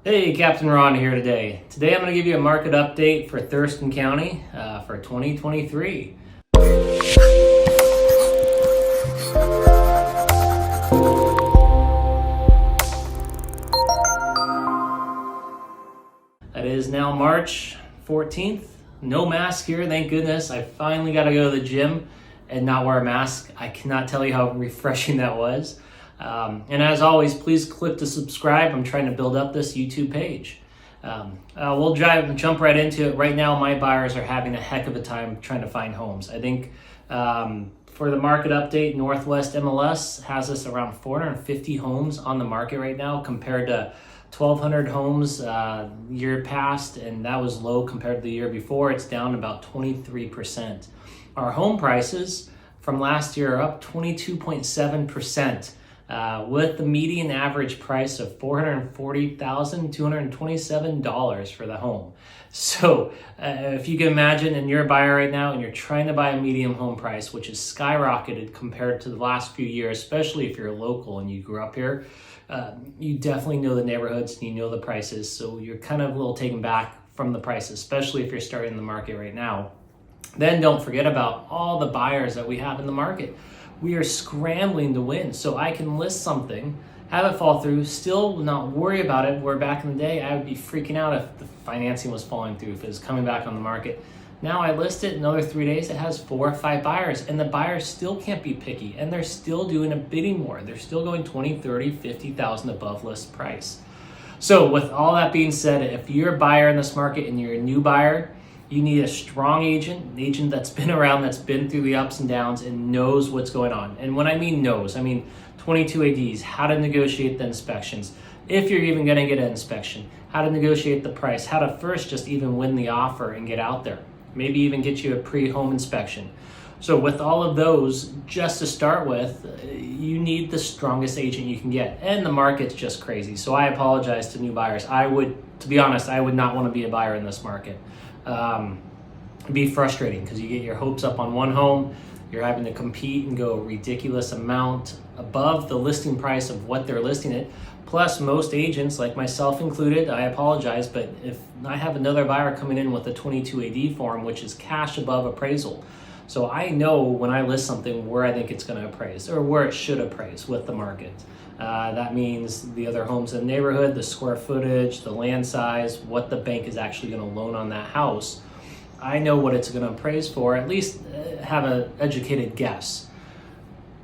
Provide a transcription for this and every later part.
Hey, Captain Ron here today. Today I'm going to give you a market update for Thurston County for 2023. It is now March 14th. No mask here, thank goodness. I finally got to go to the gym and not wear a mask. I cannot tell you how refreshing that was. And as always, please click to subscribe. I'm trying to build up this YouTube page. We'll jump right into it. Right now, my buyers are having a heck of a time trying to find homes. I think for the market update, Northwest MLS has us around 450 homes on the market right now compared to 1,200 homes year past, and that was low compared to the year before. It's down about 23%. Our home prices from last year are up 22.7%. With the median average price of $440,227 for the home. So if you can imagine, and you're a buyer right now and you're trying to buy a medium home price, which is skyrocketed compared to the last few years, especially if you're local and you grew up here, you definitely know the neighborhoods and you know the prices. So you're kind of a little taken back from the prices, especially if you're starting the market right now. Then don't forget about all the buyers that we have in the market. We are scrambling to win. So I can list something, have it fall through, still not worry about it, where back in the day, I would be freaking out if the financing was falling through, if it was coming back on the market. Now I list it, another 3 days, it has 4 or 5 buyers, and the buyers still can't be picky, and they're still doing a bidding war. They're still going 20, 30, 50,000 above list price. So with all that being said, if you're a buyer in this market and you're a new buyer, you need a strong agent, an agent that's been around, that's been through the ups and downs and knows what's going on. And when I mean knows, I mean 22 ADs, how to negotiate the inspections, if you're even going to get an inspection, how to negotiate the price, how to first just even win the offer and get out there, maybe even get you a pre-home inspection. So with all of those, just to start with, you need the strongest agent you can get. And the market's just crazy. So I apologize to new buyers. To be honest, I would not want to be a buyer in this market. Be frustrating because you get your hopes up on one home, you're having to compete and go a ridiculous amount above the listing price of what they're listing it. Plus, most agents, like myself included, I apologize, but if I have another buyer coming in with a 22 AD form, which is cash above appraisal, so I know when I list something where I think it's going to appraise or where it should appraise with the market. That means the other homes in the neighborhood, the square footage, the land size, what the bank is actually going to loan on that house. I know what it's going to appraise for, at least have an educated guess.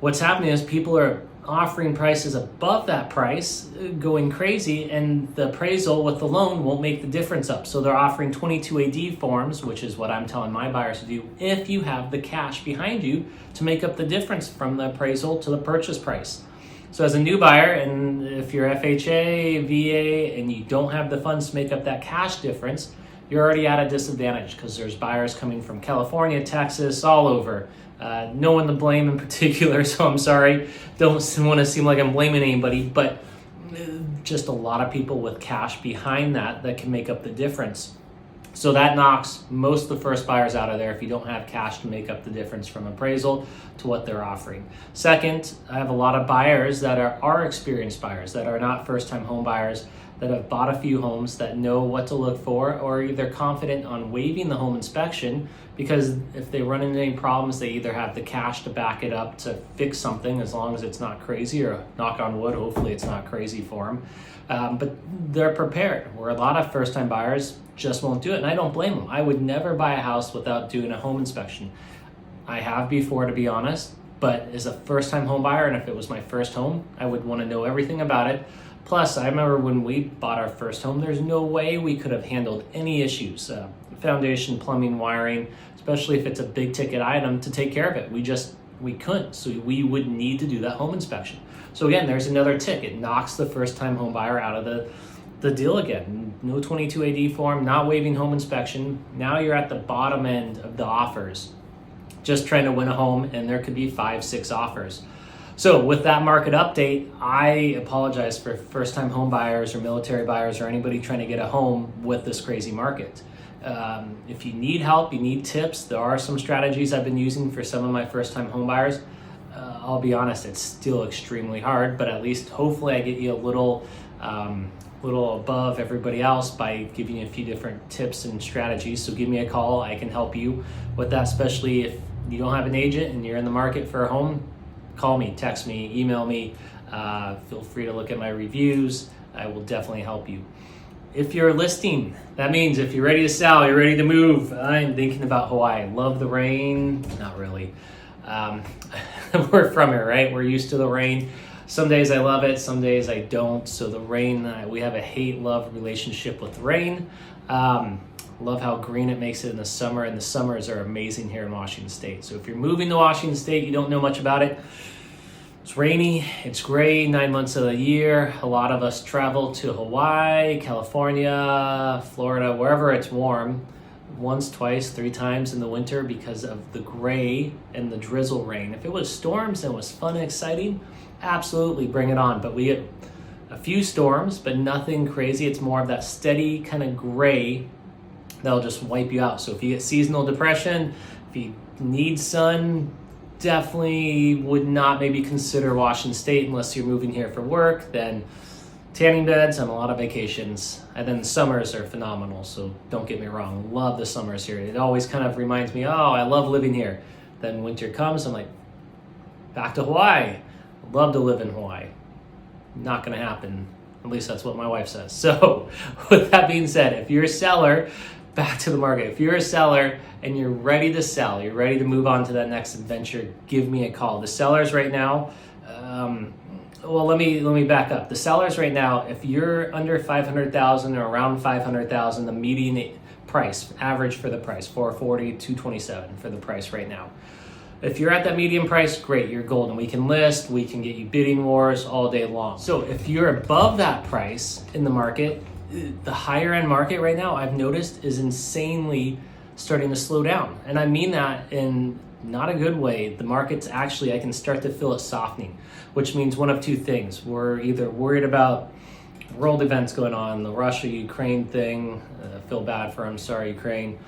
What's happening is people are offering prices above that price, going crazy, and the appraisal with the loan won't make the difference up. So they're offering 22 AD forms, which is what I'm telling my buyers to do, if you have the cash behind you to make up the difference from the appraisal to the purchase price. So as a new buyer, and if you're FHA, VA, and you don't have the funds to make up that cash difference, you're already at a disadvantage because there's buyers coming from California, Texas, all over. No one to blame in particular, so I'm sorry. Don't want to seem like I'm blaming anybody, but just a lot of people with cash behind that can make up the difference. So that knocks most of the first buyers out of there if you don't have cash to make up the difference from appraisal to what they're offering. Second, I have a lot of buyers that are experienced buyers, that are not first-time home buyers, that have bought a few homes, that know what to look for, or they're confident on waiving the home inspection because if they run into any problems, they either have the cash to back it up to fix something as long as it's not crazy, or knock on wood, hopefully it's not crazy for them. But they're prepared, where a lot of first-time buyers just won't do it, and I don't blame them. I would never buy a house without doing a home inspection. I have before, to be honest, but as a first-time home buyer, and if it was my first home, I would want to know everything about it. Plus, I remember when we bought our first home, there's no way we could have handled any issues, foundation, plumbing, wiring, especially if it's a big ticket item, to take care of it. We couldn't, so we would need to do that home inspection. So again, there's another tick. It knocks the first-time home buyer out of the deal again. No 22 AD form, not waiving home inspection. Now you're at the bottom end of the offers, just trying to win a home, and there could be 5, 6 offers. So with that market update, I apologize for first-time home buyers or military buyers or anybody trying to get a home with this crazy market. If you need help, you need tips, there are some strategies I've been using for some of my first-time home buyers. I'll be honest, it's still extremely hard, but at least hopefully I get you a little little above everybody else by giving you a few different tips and strategies. So give me a call. I can help you with that, especially if you don't have an agent and you're in the market for a home. Call me, text me, email me. Feel free to look at my reviews. I will definitely help you. If you're listing, that means if you're ready to sell, you're ready to move. I'm thinking about Hawaii. Love the rain. Not really. We're from here, right? We're used to the rain. Some days I love it, some days I don't. So the rain, we have a hate-love relationship with rain. Love how green it makes it in the summer, and the summers are amazing here in Washington State. So if you're moving to Washington State, you don't know much about it, it's rainy, it's gray 9 months of the year. A lot of us travel to Hawaii, California, Florida, wherever it's warm, once, twice, 3 times in the winter because of the gray and the drizzle rain. If it was storms and it was fun and exciting, absolutely bring it on. But we get a few storms, but nothing crazy. It's more of that steady kind of gray that'll just wipe you out. So if you get seasonal depression, if you need sun, definitely would not maybe consider Washington State unless you're moving here for work. Then tanning beds and a lot of vacations. And then the summers are phenomenal, so don't get me wrong. Love the summers here. It always kind of reminds me, oh, I love living here. Then winter comes, I'm like, back to Hawaii. I'd love to live in Hawaii. Not gonna happen. At least that's what my wife says. So with that being said, if you're a seller, back to the market. If you're a seller and you're ready to sell, you're ready to move on to that next adventure, give me a call. The sellers right now, well, let me back up. The sellers right now, if you're under 500,000 or around 500,000, the median price, average for the price, 440, 227 for the price right now. If you're at that median price, great, you're golden. We can list, we can get you bidding wars all day long. So if you're above that price in the market, the higher end market right now, I've noticed, is insanely starting to slow down. And I mean that in not a good way. The market's actually, I can start to feel it softening, which means one of two things. We're either worried about world events going on, the Russia-Ukraine thing, feel bad for, I'm sorry, Ukraine,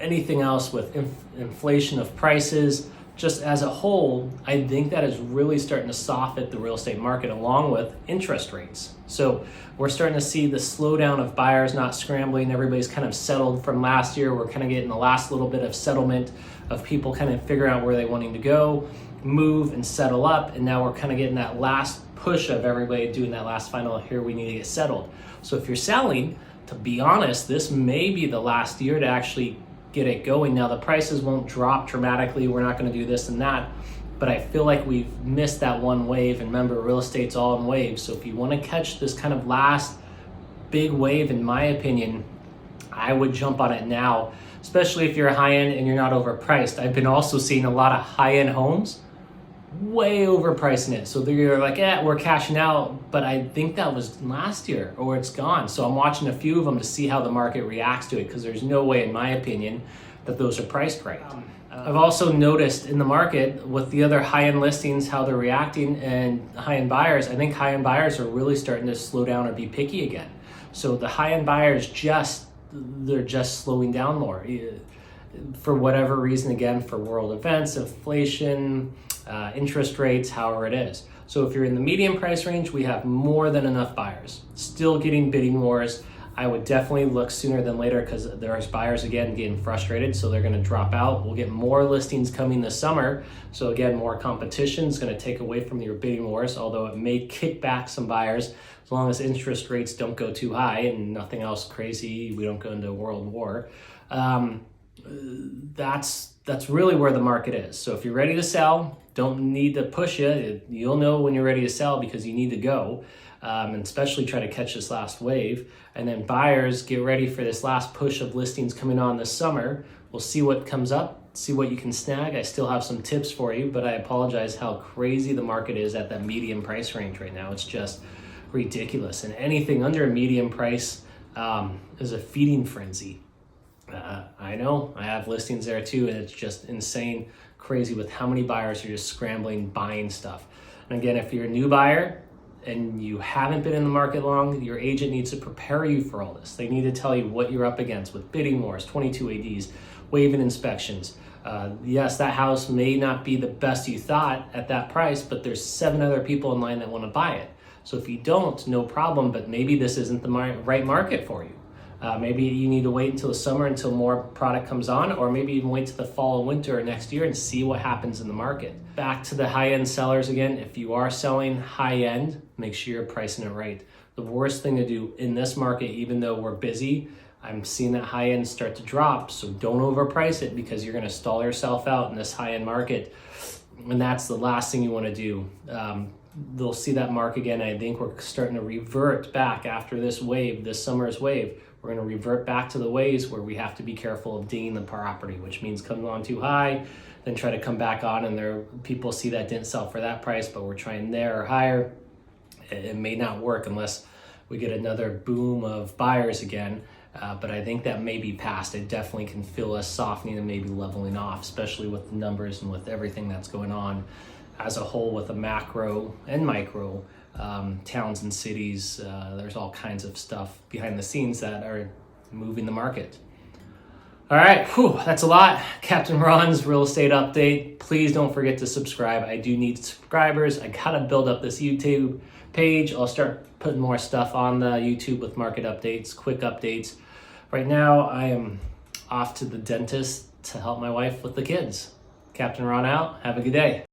anything else with inflation of prices. Just as a whole, I think that is really starting to soften the real estate market along with interest rates. So we're starting to see the slowdown of buyers not scrambling. Everybody's kind of settled from last year. We're kind of getting the last little bit of settlement of people kind of figuring out where they wanting to go, move and settle up. And now we're kind of getting that last push of everybody doing that last final, here we need to get settled. So if you're selling, to be honest, this may be the last year to actually get it going. Now the prices won't drop dramatically. We're not going to do this and that, but I feel like we've missed that one wave. And remember, real estate's all in waves. So if you want to catch this kind of last big wave, in my opinion, I would jump on it now, especially if you're high end and you're not overpriced. I've been also seeing a lot of high end homes way overpricing it. So they're like, yeah, we're cashing out, but I think that was last year or it's gone. So I'm watching a few of them to see how the market reacts to it, because there's no way, in my opinion, that those are priced right. I've also noticed in the market with the other high-end listings, how they're reacting, and high-end buyers, I think high-end buyers are really starting to slow down or be picky again. So the high-end buyers they're just slowing down more for whatever reason, again, for world events, inflation, interest rates, however it is. So if you're in the medium price range, we have more than enough buyers. Still getting bidding wars. I would definitely look sooner than later, because there's buyers again getting frustrated, so they're going to drop out. We'll get more listings coming this summer. So again, more competition is going to take away from your bidding wars, although it may kick back some buyers as long as interest rates don't go too high and nothing else crazy. We don't go into a world war. That's really where the market is. So if you're ready to sell, don't need to push you. You'll know when you're ready to sell because you need to go, and especially try to catch this last wave. And then buyers, get ready for this last push of listings coming on this summer. We'll see what comes up, see what you can snag. I still have some tips for you, but I apologize how crazy the market is at that medium price range right now. It's just ridiculous. And anything under a medium price is a feeding frenzy. I know, I have listings there too, and it's just insane, crazy with how many buyers are just scrambling, buying stuff. And again, if you're a new buyer and you haven't been in the market long, your agent needs to prepare you for all this. They need to tell you what you're up against with bidding wars, 22 ADs, waiving inspections. Yes, that house may not be the best you thought at that price, but there's 7 other people in line that want to buy it. So if you don't, no problem, but maybe this isn't the right market for you. Maybe you need to wait until the summer until more product comes on, or maybe even wait to the fall and winter next year and see what happens in the market. Back to the high-end sellers again, if you are selling high-end, make sure you're pricing it right. The worst thing to do in this market, even though we're busy, I'm seeing that high-end start to drop, so don't overprice it because you're gonna stall yourself out in this high-end market, and that's the last thing you wanna do. They'll see that mark again. I think we're starting to revert back after this wave, this summer's wave. We're going to revert back to the ways where we have to be careful of dinging the property, which means coming on too high, then try to come back on, and people see that didn't sell for that price, but we're trying there or higher. It may not work unless we get another boom of buyers again, but I think that may be past. I definitely can feel us softening and maybe leveling off, especially with the numbers and with everything that's going on as a whole with the macro and micro towns and cities. There's all kinds of stuff behind the scenes that are moving the market. All right, that's a lot. Captain Ron's real estate update. Please don't forget to subscribe. I do need subscribers. I gotta build up this YouTube page. I'll start putting more stuff on the YouTube with market updates, quick updates. Right now, I am off to the dentist to help my wife with the kids. Captain Ron out. Have a good day.